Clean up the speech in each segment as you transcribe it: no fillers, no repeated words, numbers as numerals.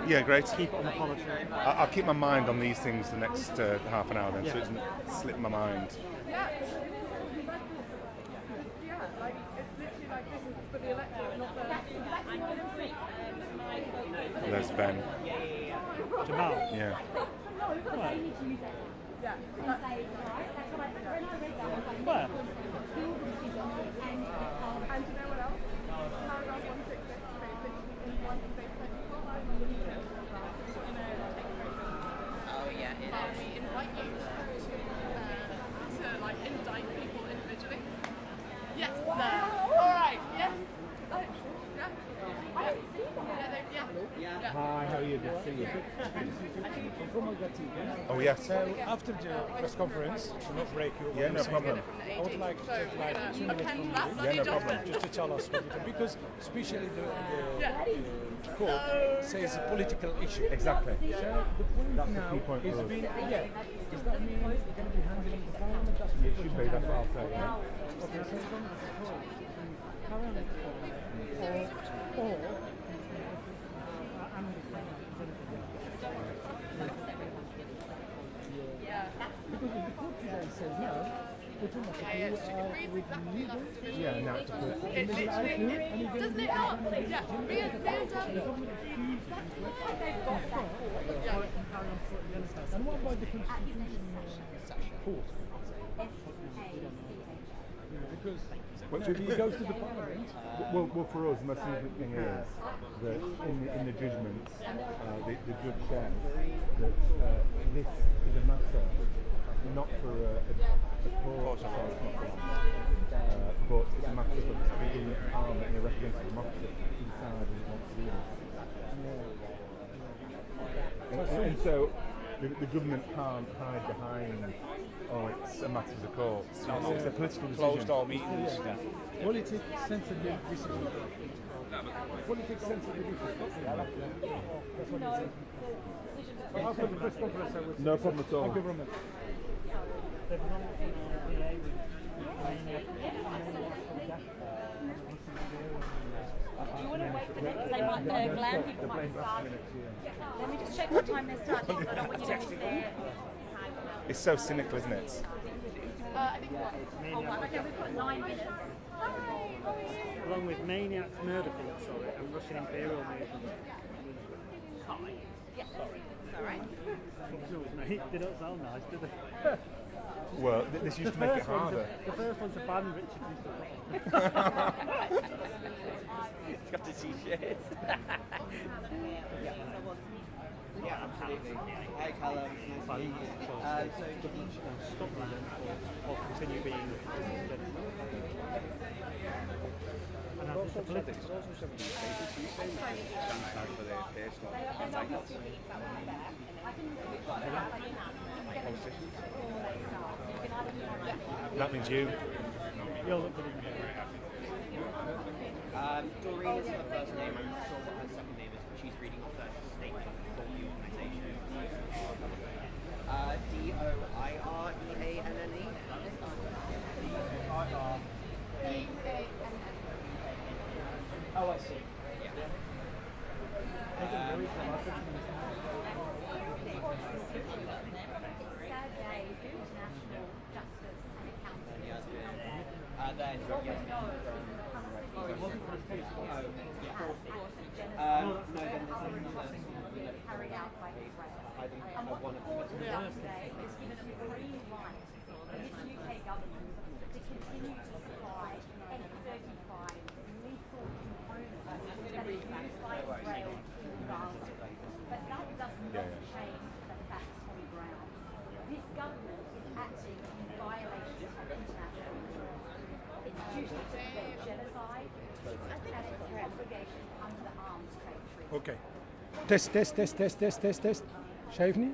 Yeah, great. Keep it unapologetic. I'll keep my mind on these things the next half an hour then, so it doesn't slip my mind. Yeah, like it's literally like this is for the electorate, not the. There's Ben. Jamal. Yeah. Where? Yeah. Where? And you know what else? Paragraph 166 in one Oh yeah, it is. we invite you to like indict people individually. Yes, sir. All right. Yes. Hi, how are you? Good to see you. Oh, yeah. So after the press conference, to not break you, Yeah, no problem. I would like to take like 2 minutes from you, Yeah, no problem. just to tell us what you do, because especially the court says a political issue. Exactly. So the point That's the now key point is for us. being, does that mean you're going to be handling the parliament? That's It should be, that's what I'll say, yeah. Okay, so you're going to carry on or because if the court today says no, automatically with legal. Yeah, now it's a It literally, doesn't it help? Yeah, And what about the constitution court? Because if it goes to the parliament. Well, for us, the most significant thing is that in the judgment, the judge said that this is a matter not for a court, so it's not for but it's a matter for the government parliament and a representative democracy to decide and it wants to do this. And so the government can't hide behind, oh, it's a matter of the courts. It's a political decision. Closed all meetings. Politics sensitive decision. Politics sensitive decision. That's what it said. After the press conference, I would say. No problem at all. Thank you very much. Do you want to wait for them? Because they might, glam people might start. Let me just check what time they're starting. I don't want you to miss their time. It's so cynical, isn't it? I think what? Okay, we've got 9 minutes. Along with maniacs, murder cults, and Russian imperial movement. Yes. Alright. They don't sound nice, do they? Well, this used to make it harder. The first one's a ban Richard used to It's got to see shit. Yeah, absolutely. Hi, Callum. Nice to meet you. stop that or continue being and that's just the politics. There's also some newspapers who say stand aside for their personal anti-politics. That means you. You'll look good in the Doreen is her first name. I'm not sure what her second name is, but she's reading off her statement for the organisation. D-O-I-R-E-A-N-N-E. Oh, I see. Then, no, then Carried out by Israel. and one of them. Today is given a free right for this UK government to continue to supply F-35 lethal components that are used by Israel in Gaza. But that does not change the facts on the ground. This government is acting in violation of international law. It's due to prevent genocide and its obligation under the Arms Trade Treaty. Okay. Test. شايفني؟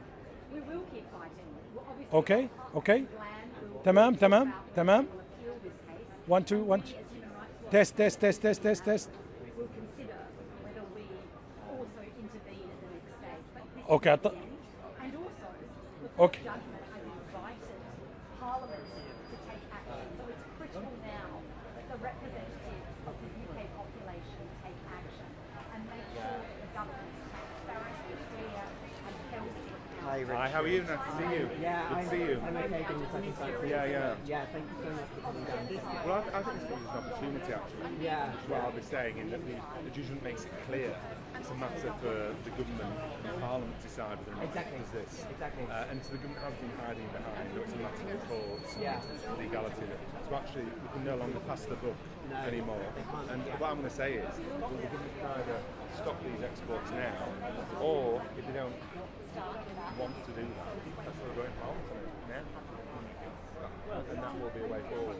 We will keep fighting. Okay. تمام. 1 2 1 test. We'll consider whether we also intervene at the next stage. But this Okay. and also, the Okay. judgment has invited Parliament to take action. So it's critical now that the representatives of the UK population take action and make sure that the government is transparent Hi, Rich. Hi, how are you? Nice to see you. Yeah, Good to see you. I'm okay doing the second side. Yeah. Thank you so much for coming down. Well, I think this gives us an opportunity, actually. Yeah. Which is what I'll be saying, in that the judgment makes it clear it's a matter for the government and Parliament to decide whether or not it does this. Exactly. And so the government has been hiding behind that it's a matter of courts and legality. So actually, we can no longer pass the buck anymore. And what I'm going to say is, well, the government can either stop these exports now, or if they don't want to do that, that's what we're going home to now. And that will be a way forward.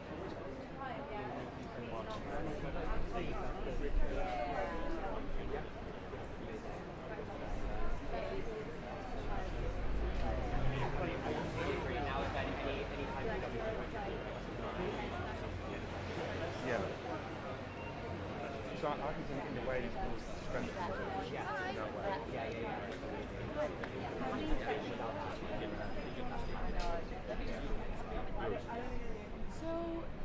Yeah. So I can think in a way it's going to strengthen the position in that way. So,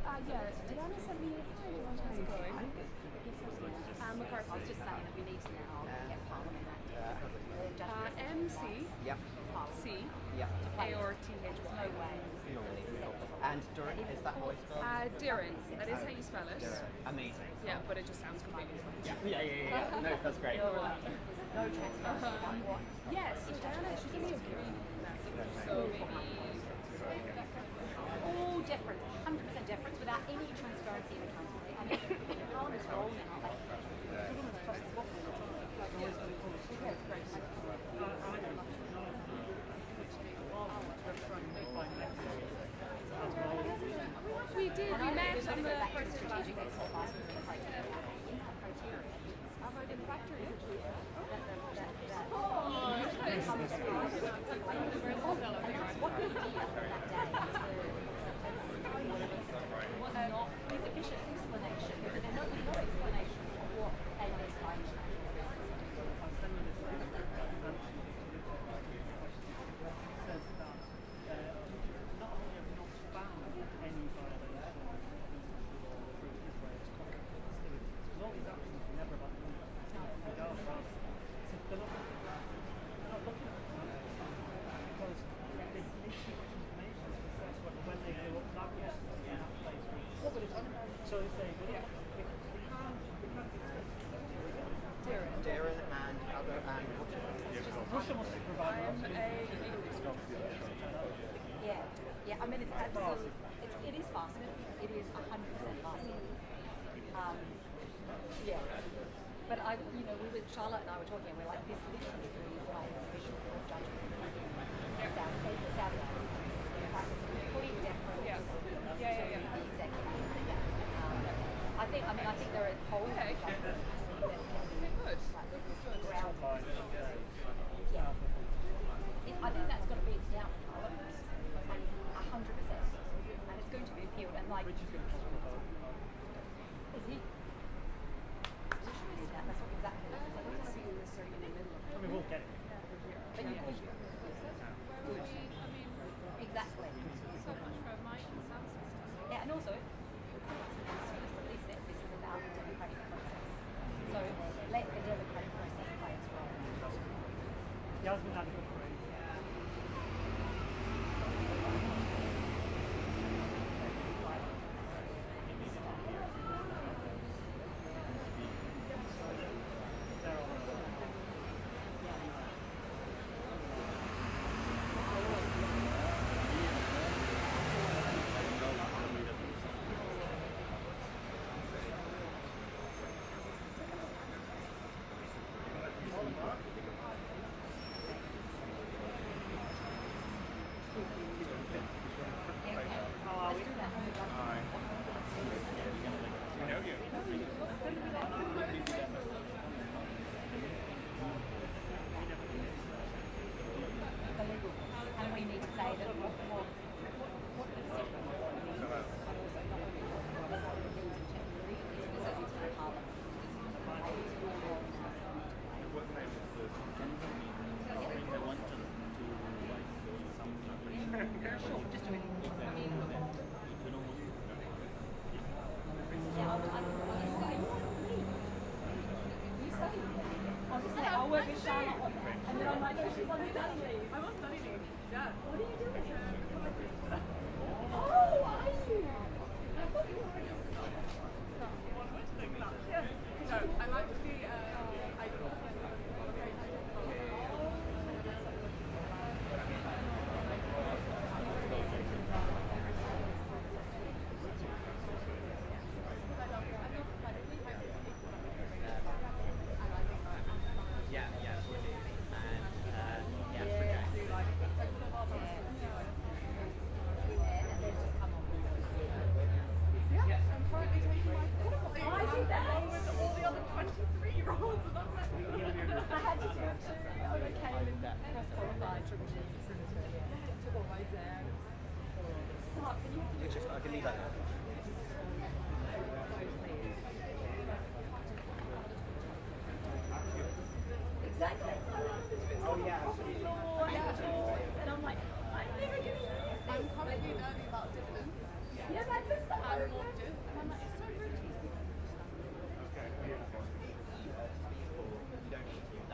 Diana sent me how's it going? McCarthy. I was just saying that we need to now get Parliament MC, Yep. C, Yep. A or THY. no way. And Durin, is that how it's spelled? Darren, that is how you spell it. Amazing. Yeah, but it just sounds completely different. Yeah. No, that's great. No transparency. Yes, so Diana, she sent me a green message, so maybe... All different, 100% difference without any transparency and accountability. I mean, Parliament's role now, like, government's across the board. We did, we met on the first Strategic class. exercise with the criteria. In that criteria, About in factory. that comes through. What we did that day was not sufficient explanation, because there's no explanation of what they were trying to do. Darren and other and Russia must provide Yeah. I mean, it's absolutely, it is faster. It is 100% faster. But we were, Charlotte and I were talking, and we're like, this literally is like official court judgment. Saturday. Like, it's complete deference to the executive. I think there are whole judgments that can be ground. I think that's going to be its downfall. 100%. And it's going to be appealed. And like, is he? That's what exactly. I don't want to be necessarily in the middle of it. we will get it. But you push. Exactly. So much for my consensus. Yeah, and also, explicitly said this is about the democratic process. So let the democratic process play its role. Yasmin had a good phrase. And we need to say that what is it? What name is the work with Charlotte, and then I'm like, no, she's on study leave. I'm on study leave. Yeah. What are you doing? Oh, are you? I thought you were already on study. Yeah. No, I'm actually, Yeah, yeah, absolutely. And yeah, Yeah, okay. do like, and then just come on. yeah, I'm currently taking my course. I did that. Along with all the other 23-year-olds and I'm like, I had to do it too. I came in press qualified from the took all my exams. Sucks. And you have to do Just, I can leave that now. exactly. Oh yeah, absolutely. Law and laws, and I'm like, I'm never doing this. I'm currently learning about dividends Yeah, that's the stuff. and mortgages and I'm like, it's so rude. Yeah,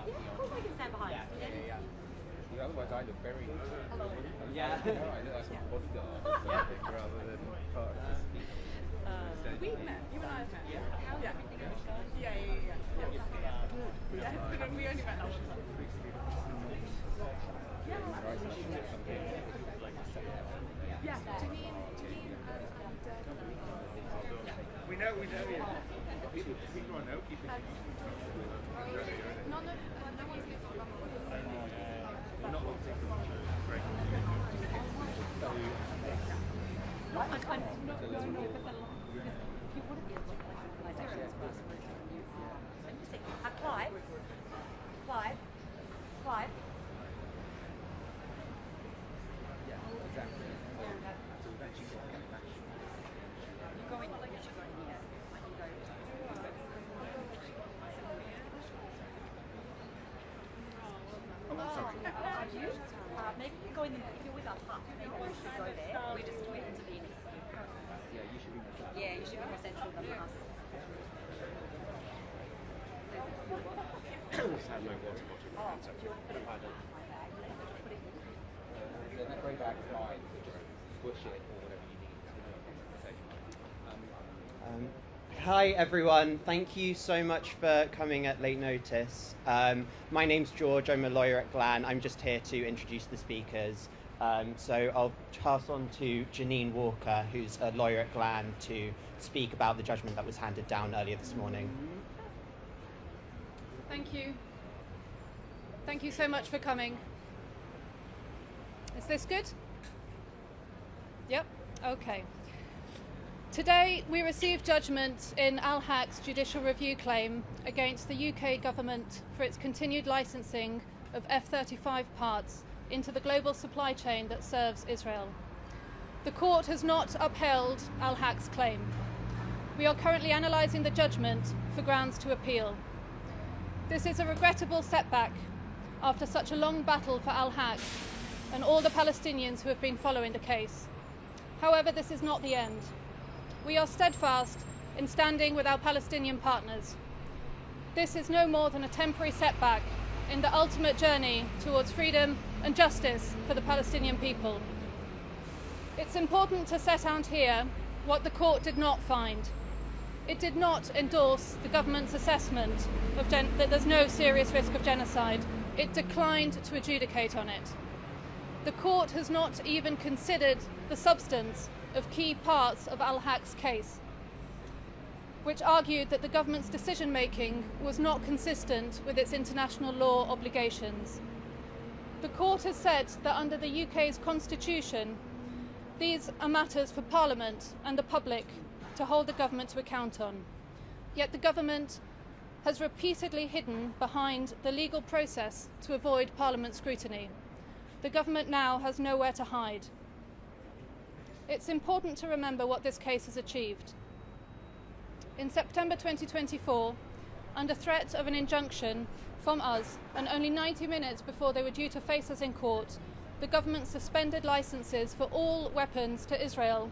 of course I can stand behind Yeah, you. yeah, yeah. Yeah, otherwise I look very. Yeah. You know, I look like some bodyguard or something rather than part of this. We've met, you and I have met. Yeah. Yeah. Yeah, we only met last time. Yeah, Janine We know, yeah. People I know keep it. no one's getting on number with us. We're not locked into one. Great. Clive. Yeah, exactly. So eventually got to get back. You go in, you should go in here. I can go. Oh, sorry. You? Maybe you go in the, if you're with Al-Haq, maybe you should go there. We're just intervening. Yeah, you should be more central. Yeah, you should be more central than us. Just have no water bottle. Oh, you'll put it in my bag. Put it in. Then that grey bag is mine, push it or whatever you need to take. Hi everyone, thank you so much for coming at late notice. My name's George, I'm a lawyer at Glan. I'm just here to introduce the speakers. So I'll pass on to Janine Walker, who's a lawyer at Glan, to speak about the judgment that was handed down earlier this morning. Thank you. Thank you so much for coming. Is this good? Yep. Okay. Today we received judgment in Al-Haq's judicial review claim against the UK government for its continued licensing of F-35 parts into the global supply chain that serves Israel. The court has not upheld Al-Haq's claim. We are currently analysing the judgment for grounds to appeal. This is a regrettable setback after such a long battle for Al-Haq and all the Palestinians who have been following the case. However, this is not the end. We are steadfast in standing with our Palestinian partners. This is no more than a temporary setback in the ultimate journey towards freedom and justice for the Palestinian people. It's important to set out here what the court did not find. It did not endorse the government's assessment of that there's no serious risk of genocide. It declined to adjudicate on it. The court has not even considered the substance of key parts of Al-Haq's case, which argued that the government's decision-making was not consistent with its international law obligations. The court has said that under the UK's constitution, these are matters for Parliament and the public to hold the government to account on. Yet the government has repeatedly hidden behind the legal process to avoid Parliament scrutiny. The government now has nowhere to hide. It's important to remember what this case has achieved. In September 2024, under threat of an injunction from us, and only 90 minutes before they were due to face us in court, the government suspended licenses for all weapons to Israel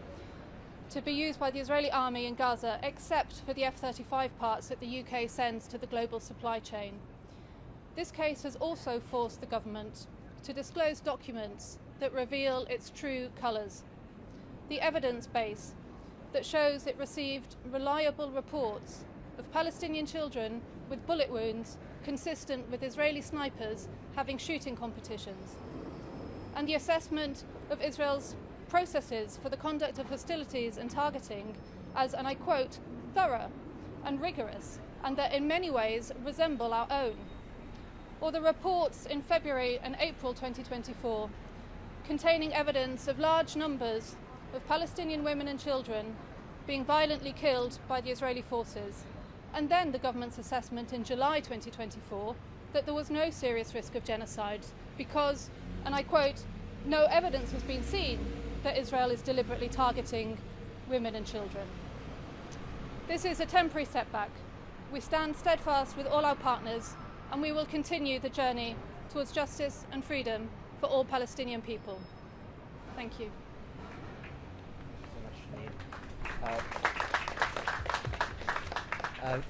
to be used by the Israeli army in Gaza, except for the F-35 parts that the UK sends to the global supply chain. this case has also forced the government to disclose documents that reveal its true colours. The evidence base that shows it received reliable reports of Palestinian children with bullet wounds consistent with Israeli snipers having shooting competitions, and the assessment of Israel's processes for the conduct of hostilities and targeting as, and I quote, thorough and rigorous, and that in many ways resemble our own. Or the reports in February and April 2024 containing evidence of large numbers of Palestinian women and children being violently killed by the Israeli forces, and then the government's assessment in July 2024 that there was no serious risk of genocide because, and I quote, no evidence has been seen that Israel is deliberately targeting women and children. This is a temporary setback. We stand steadfast with all our partners, and we will continue the journey towards justice and freedom for all Palestinian people. Thank you.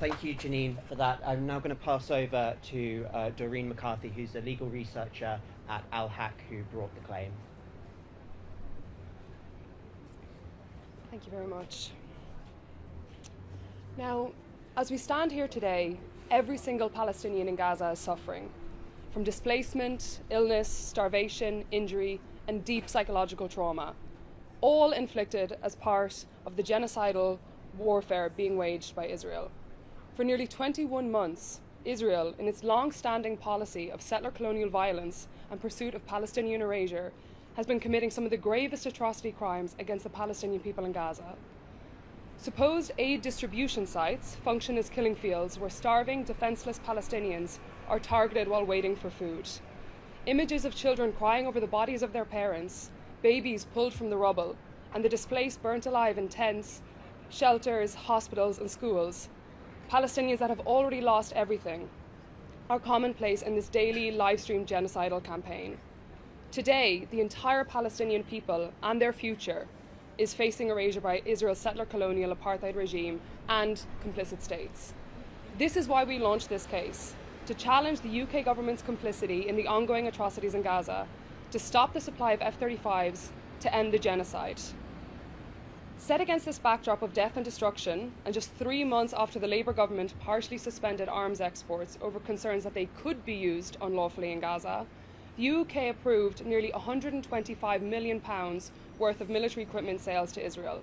Thank you, Janine, for that. I'm now going to pass over to Doreen McCarthy, who's a legal researcher at Al-Haq, who brought the claim. Thank you very much. Now, as we stand here today, every single Palestinian in Gaza is suffering from displacement, illness, starvation, injury, and deep psychological trauma, all inflicted as part of the genocidal warfare being waged by Israel. For nearly 21 months, Israel, in its long-standing policy of settler colonial violence and pursuit of Palestinian erasure, has been committing some of the gravest atrocity crimes against the Palestinian people in Gaza. Supposed aid distribution sites function as killing fields where starving, defenseless Palestinians are targeted while waiting for food. Images of children crying over the bodies of their parents, babies pulled from the rubble, and the displaced burnt alive in tents, shelters, hospitals, and schools, Palestinians that have already lost everything, are commonplace in this daily live-streamed genocidal campaign. Today, the entire Palestinian people and their future is facing erasure by Israel's settler colonial apartheid regime and complicit states. This is why we launched this case, to challenge the UK government's complicity in the ongoing atrocities in Gaza, to stop the supply of F-35s, to end the genocide. Set against this backdrop of death and destruction, and just 3 months after the Labour government partially suspended arms exports over concerns that they could be used unlawfully in Gaza, the UK approved nearly £125 million worth of military equipment sales to Israel.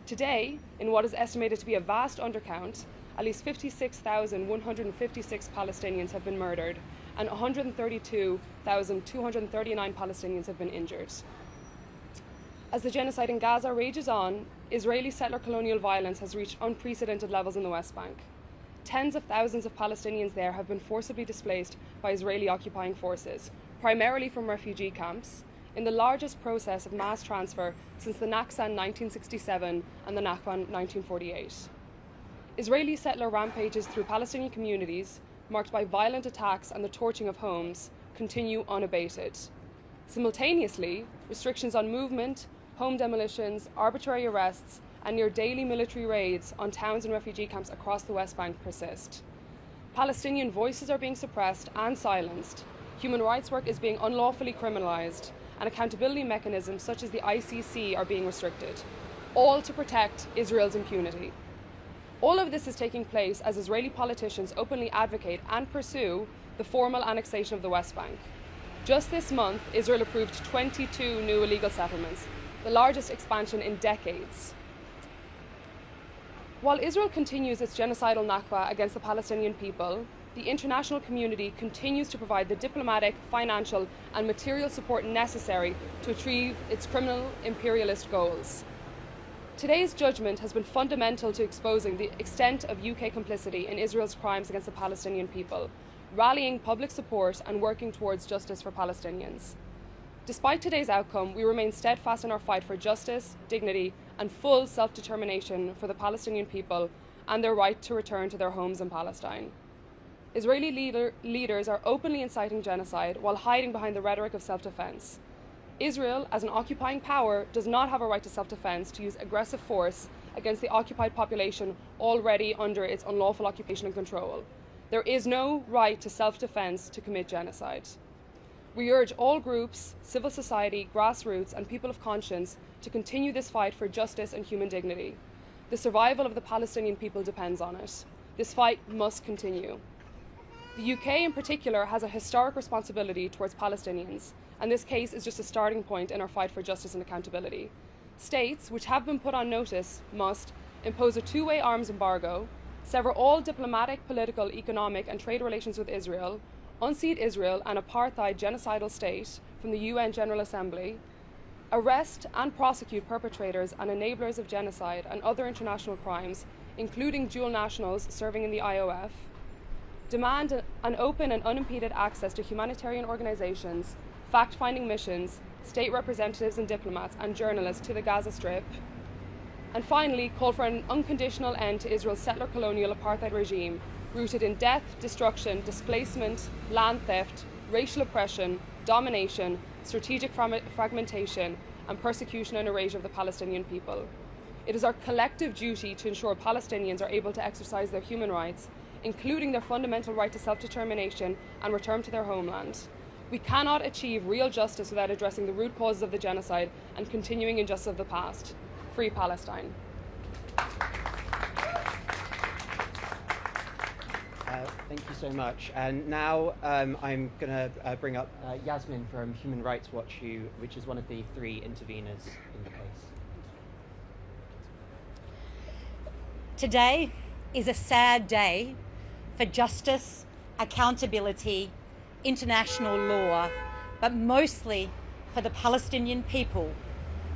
Today, in what is estimated to be a vast undercount, at least 56,156 Palestinians have been murdered and 132,239 Palestinians have been injured. As the genocide in Gaza rages on, Israeli settler colonial violence has reached unprecedented levels in the West Bank. Tens of thousands of Palestinians there have been forcibly displaced by Israeli occupying forces, primarily from refugee camps, in the largest process of mass transfer since the Nakba in 1967 and the Nakba in 1948. Israeli settler rampages through Palestinian communities, marked by violent attacks and the torching of homes, continue unabated. Simultaneously, restrictions on movement, home demolitions, arbitrary arrests, and near daily military raids on towns and refugee camps across the West Bank persist. Palestinian voices are being suppressed and silenced, human rights work is being unlawfully criminalised, and accountability mechanisms such as the ICC are being restricted, all to protect Israel's impunity. All of this is taking place as Israeli politicians openly advocate and pursue the formal annexation of the West Bank. Just this month, Israel approved 22 new illegal settlements, the largest expansion in decades. While Israel continues its genocidal Nakba against the Palestinian people, the international community continues to provide the diplomatic, financial, and material support necessary to achieve its criminal imperialist goals. Today's judgment has been fundamental to exposing the extent of UK complicity in Israel's crimes against the Palestinian people, rallying public support and working towards justice for Palestinians. Despite today's outcome, we remain steadfast in our fight for justice, dignity, and full self-determination for the Palestinian people and their right to return to their homes in Palestine. Israeli leaders are openly inciting genocide while hiding behind the rhetoric of self-defense. Israel, as an occupying power, does not have a right to self-defense to use aggressive force against the occupied population already under its unlawful occupation and control. There is no right to self-defense to commit genocide. We urge all groups, civil society, grassroots, and people of conscience to continue this fight for justice and human dignity. The survival of the Palestinian people depends on it. This fight must continue. The UK in particular has a historic responsibility towards Palestinians, and this case is just a starting point in our fight for justice and accountability. States, which have been put on notice, must impose a two-way arms embargo, sever all diplomatic, political, economic, and trade relations with Israel, unseat Israel, an apartheid genocidal state, from the UN General Assembly, arrest and prosecute perpetrators and enablers of genocide and other international crimes, including dual nationals serving in the IOF, demand an open and unimpeded access to humanitarian organizations, fact-finding missions, state representatives and diplomats, and journalists to the Gaza Strip, and finally call for an unconditional end to Israel's settler colonial apartheid regime, rooted in death, destruction, displacement, land theft, racial oppression, domination, strategic fragmentation, and persecution and erasure of the Palestinian people. It is our collective duty to ensure Palestinians are able to exercise their human rights, including their fundamental right to self-determination and return to their homeland. We cannot achieve real justice without addressing the root causes of the genocide and continuing injustice of the past. Free Palestine. Thank you so much. And now I'm going to bring up Yasmin from Human Rights Watch, which is one of the three interveners in the case. Today is a sad day for justice, accountability, international law, but mostly for the Palestinian people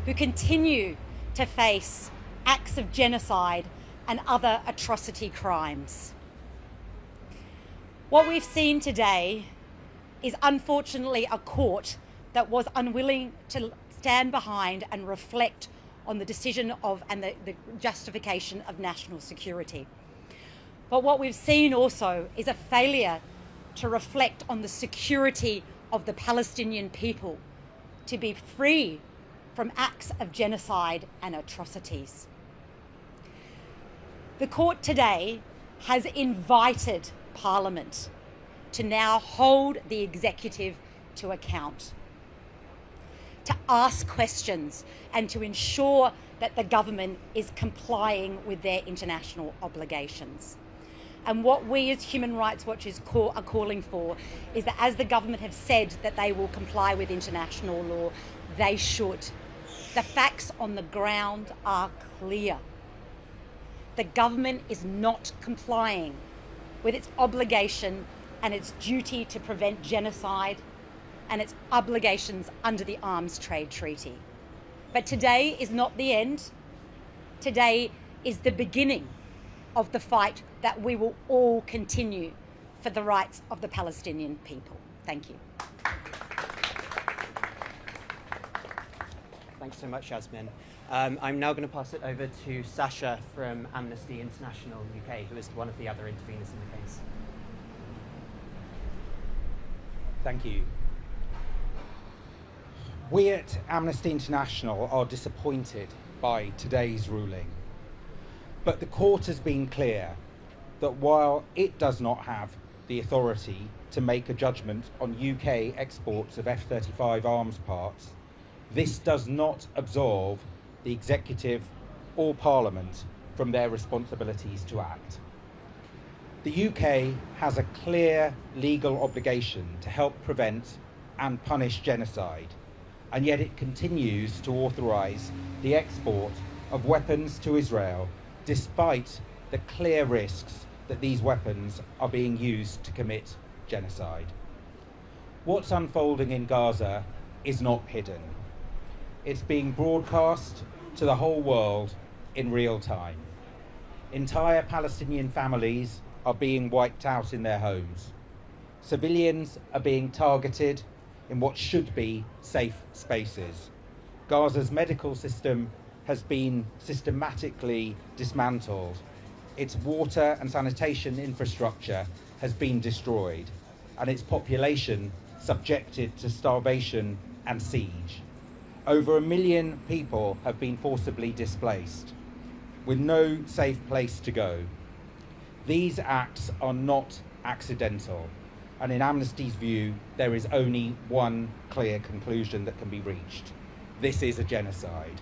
who continue to face acts of genocide and other atrocity crimes. What we've seen today is unfortunately a court that was unwilling to stand behind and reflect on the decision of and the justification of national security. But what we've seen also is a failure to reflect on the security of the Palestinian people to be free from acts of genocide and atrocities. The court today has invited Parliament to now hold the executive to account, to ask questions and to ensure that the government is complying with their international obligations. And what we as Human Rights Watchers are calling for is that as the government have said that they will comply with international law, they should. The facts on the ground are clear. The government is not complying with its obligation and its duty to prevent genocide and its obligations under the Arms Trade Treaty. But today is not the end. Today is the beginning of the fight that we will all continue for the rights of the Palestinian people. Thank you. Thanks so much, Yasmin. I'm now going to pass it over to Sasha from Amnesty International UK, who is one of the other interveners in the case. Thank you. We at Amnesty International are disappointed by today's ruling. But the court has been clear that while it does not have the authority to make a judgment on UK exports of F-35 arms parts, this does not absolve the executive or Parliament from their responsibilities to act. The UK has a clear legal obligation to help prevent and punish genocide, and yet it continues to authorise the export of weapons to Israel despite the clear risks that these weapons are being used to commit genocide. What's unfolding in Gaza is not hidden. It's being broadcast to the whole world in real time. Entire Palestinian families are being wiped out in their homes. Civilians are being targeted in what should be safe spaces. Gaza's medical system has been systematically dismantled. Its water and sanitation infrastructure has been destroyed, and its population subjected to starvation and siege. Over 1 million people have been forcibly displaced, with no safe place to go. These acts are not accidental. And in Amnesty's view, there is only one clear conclusion that can be reached. This is a genocide.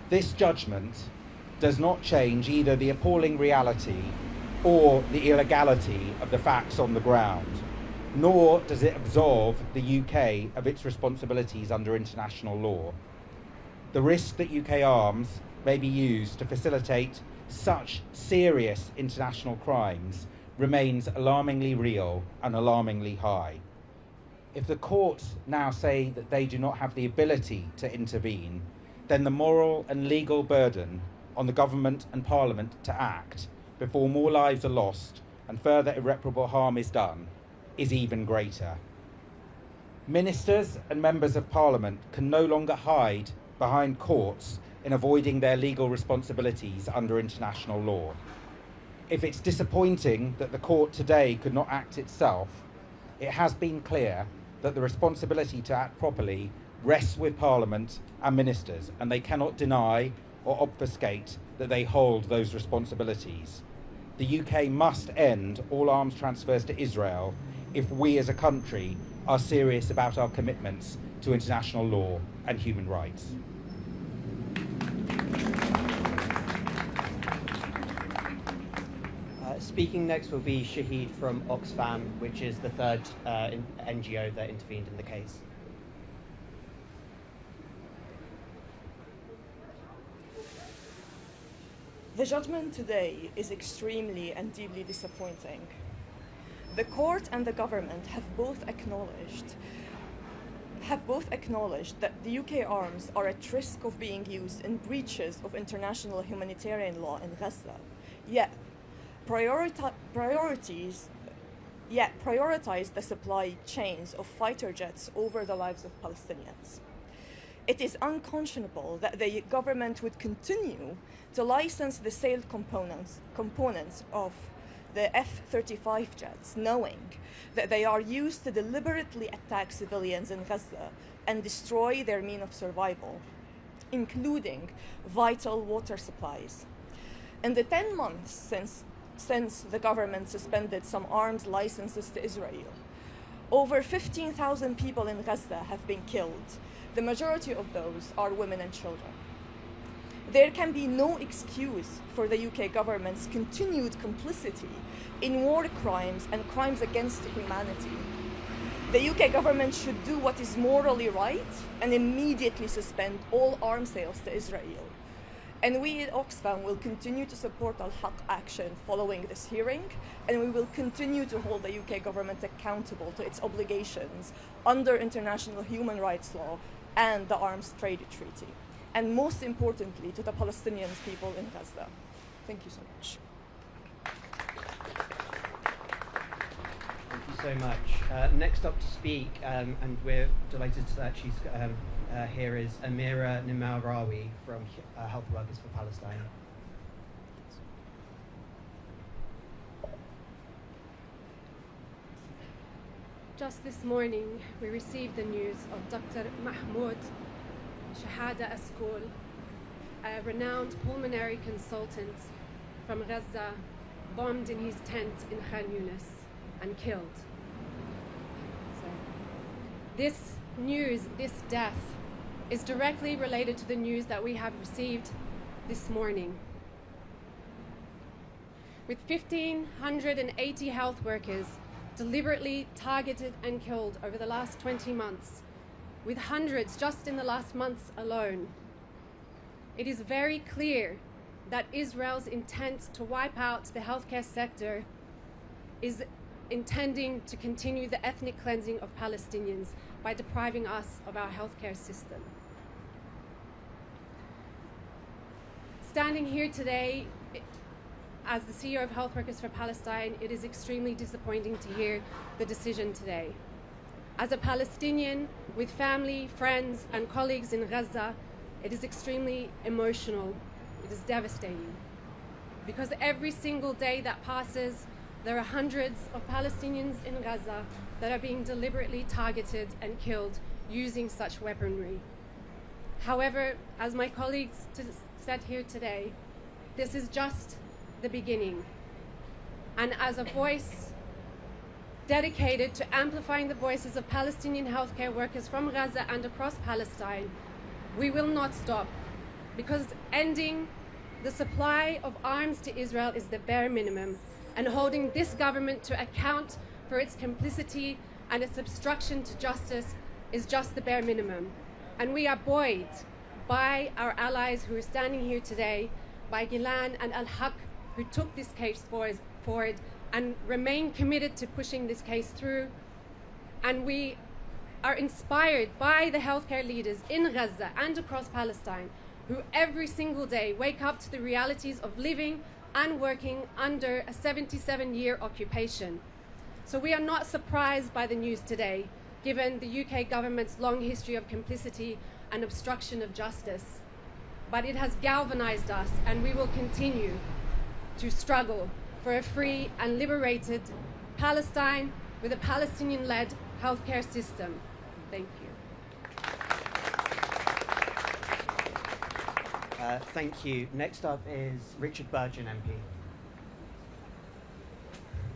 This judgment does not change either the appalling reality or the illegality of the facts on the ground, nor does it absolve the UK of its responsibilities under international law. The risk that UK arms may be used to facilitate such serious international crimes remains alarmingly real and alarmingly high. If the courts now say that they do not have the ability to intervene, then the moral and legal burden on the government and parliament to act before more lives are lost and further irreparable harm is done is even greater. Ministers and members of parliament can no longer hide behind courts in avoiding their legal responsibilities under international law. If it's disappointing that the court today could not act itself, it has been clear that the responsibility to act properly rests with Parliament and ministers, and they cannot deny or obfuscate that they hold those responsibilities. The UK must end all arms transfers to Israel if we as a country are serious about our commitments to international law and human rights. Speaking next will be Shahid from Oxfam, which is the third NGO that intervened in the case. The judgment today is extremely and deeply disappointing. The court and the government have both acknowledged that the UK arms are at risk of being used in breaches of international humanitarian law in Gaza, yet prioritize the supply chains of fighter jets over the lives of Palestinians. It is unconscionable that the government would continue to license the sale components of the F-35 jets, knowing that they are used to deliberately attack civilians in Gaza and destroy their means of survival, including vital water supplies. In the 10 months since the government suspended some arms licenses to Israel, over 15,000 people in Gaza have been killed. The majority of those are women and children. There can be no excuse for the UK government's continued complicity in war crimes and crimes against humanity. The UK government should do what is morally right and immediately suspend all arms sales to Israel. And we at Oxfam will continue to support Al-Haq action following this hearing, and we will continue to hold the UK government accountable to its obligations under international human rights law and the Arms Trade Treaty, and most importantly to the Palestinian people in Gaza. Thank you so much. Thank you so much. Next up to speak, and we're delighted that she's here, is Amaravati from Health Workers for Palestine. Just this morning, we received the news of Dr. Mahmoud Shahada Askol, a renowned pulmonary consultant from Gaza, bombed in his tent in Khan Yunis and killed. So, this news, this death, is directly related to the news that we have received this morning. With 1,580 health workers deliberately targeted and killed over the last 20 months, with hundreds just in the last months alone, it is very clear that Israel's intent to wipe out the healthcare sector is intending to continue the ethnic cleansing of Palestinians by depriving us of our healthcare system. Standing here today, as the CEO of Health Workers for Palestine, it is extremely disappointing to hear the decision today. As a Palestinian with family, friends, and colleagues in Gaza, it is extremely emotional. It is devastating. Because every single day that passes, there are hundreds of Palestinians in Gaza that are being deliberately targeted and killed using such weaponry. However, as my colleagues said here today, this is just the beginning. and as a voice dedicated to amplifying the voices of Palestinian healthcare workers from Gaza and across Palestine, we will not stop, because ending the supply of arms to Israel is the bare minimum, and holding this government to account for its complicity and its obstruction to justice is just the bare minimum. And we are buoyed by our allies who are standing here today, by Gilan and Al-Haq, who took this case forward and remain committed to pushing this case through. And we are inspired by the healthcare leaders in Gaza and across Palestine, who every single day wake up to the realities of living and working under a 77-year occupation. So we are not surprised by the news today, given the UK government's long history of complicity and obstruction of justice. But it has galvanized us, and we will continue to struggle for a free and liberated Palestine with a Palestinian-led healthcare system. Thank you. Thank you. Next up is Richard Burgeon, MP.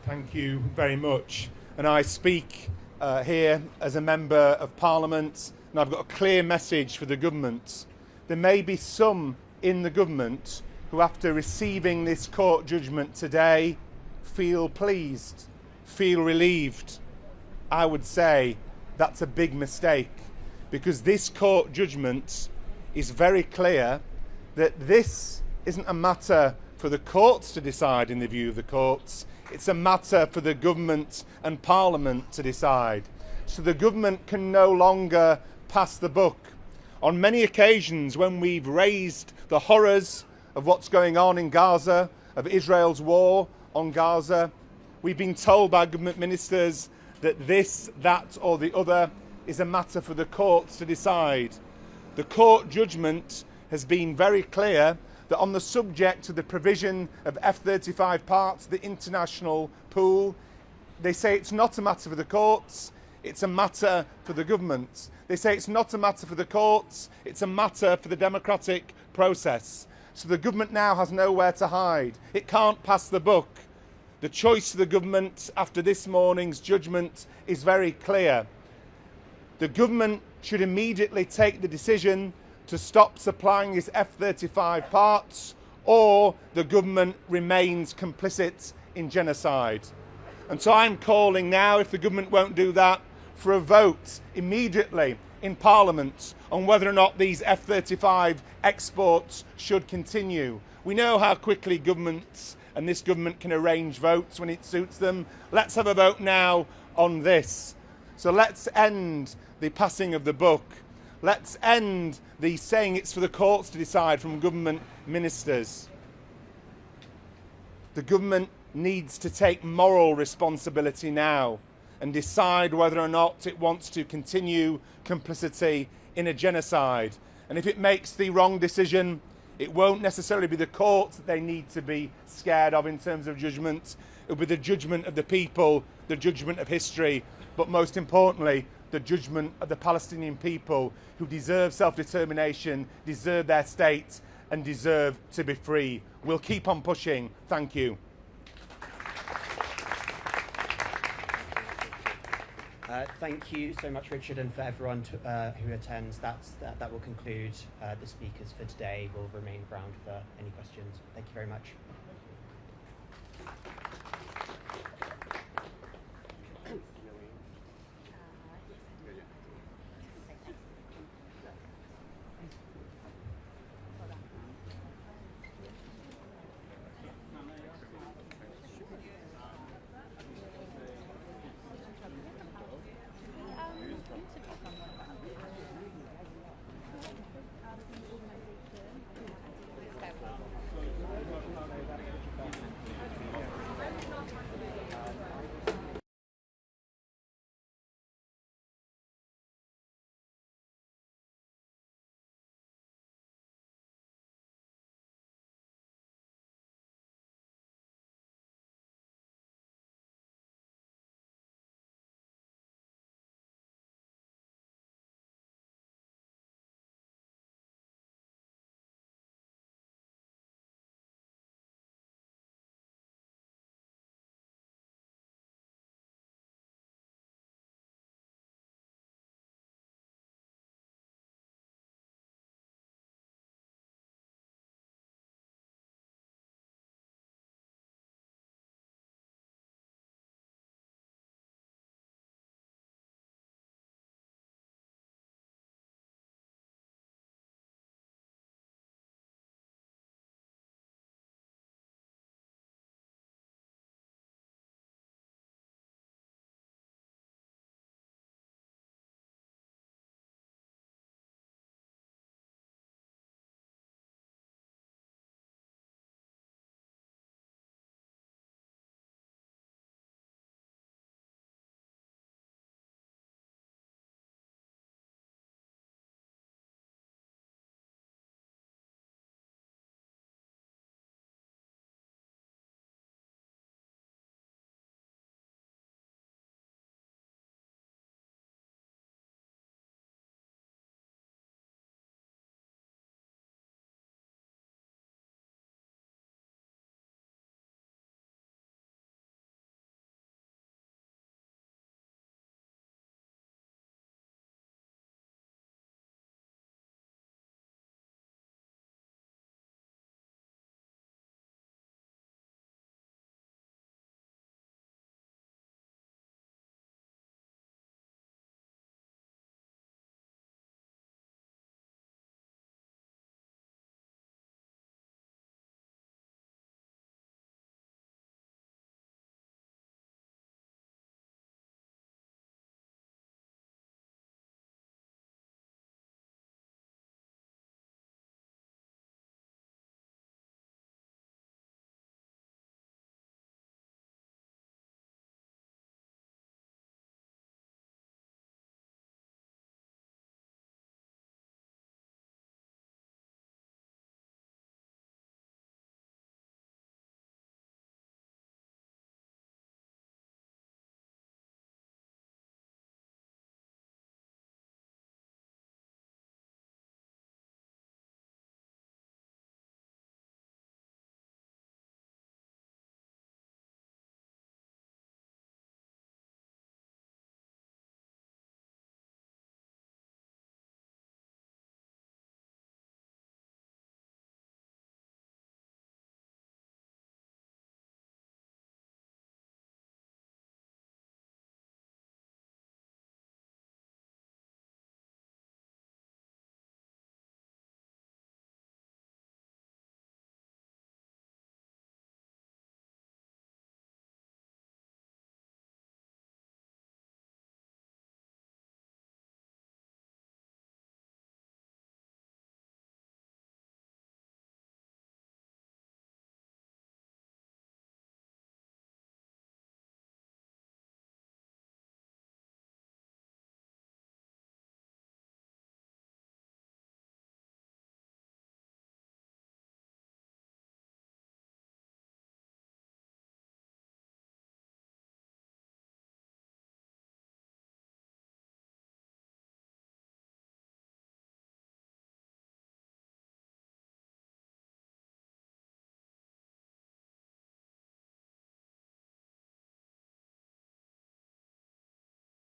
Thank you very much. And I speak here as a Member of Parliament, and I've got a clear message for the government. There may be some in the government who, after receiving this court judgment today, feel pleased, feel relieved. I would say that's a big mistake, because this court judgment is very clear that this isn't a matter for the courts to decide in the view of the courts. It's a matter for the government and Parliament to decide. So the government can no longer pass the buck. On many occasions when we've raised the horrors of what's going on in Gaza, of Israel's war on Gaza, we've been told by government ministers that this, that or the other is a matter for the courts to decide. The court judgment has been very clear that on the subject of the provision of F-35 parts, the international pool, they say it's not a matter for the courts, it's a matter for the government. They say it's not a matter for the courts, it's a matter for the democratic process. So the government now has nowhere to hide. It can't pass the buck. The choice of the government after this morning's judgment is very clear. The government should immediately take the decision to stop supplying its F-35 parts, or the government remains complicit in genocide. And so I'm calling now, if the government won't do that, for a vote immediately in Parliament on whether or not these F-35 exports should continue. We know how quickly governments and this government can arrange votes when it suits them. Let's have a vote now on this. So let's end the passing of the buck. Let's end the saying it's for the courts to decide from government ministers. The government needs to take moral responsibility now and decide whether or not it wants to continue complicity in a genocide. And if it makes the wrong decision, it won't necessarily be the courts that they need to be scared of in terms of judgment. It will be the judgment of the people, the judgment of history, but most importantly, the judgment of the Palestinian people, who deserve self-determination, deserve their state, and deserve to be free. We'll keep on pushing. Thank you. Thank you so much, Richard, and for everyone who attends. That will conclude the speakers for today. We'll remain around for any questions. Thank you very much.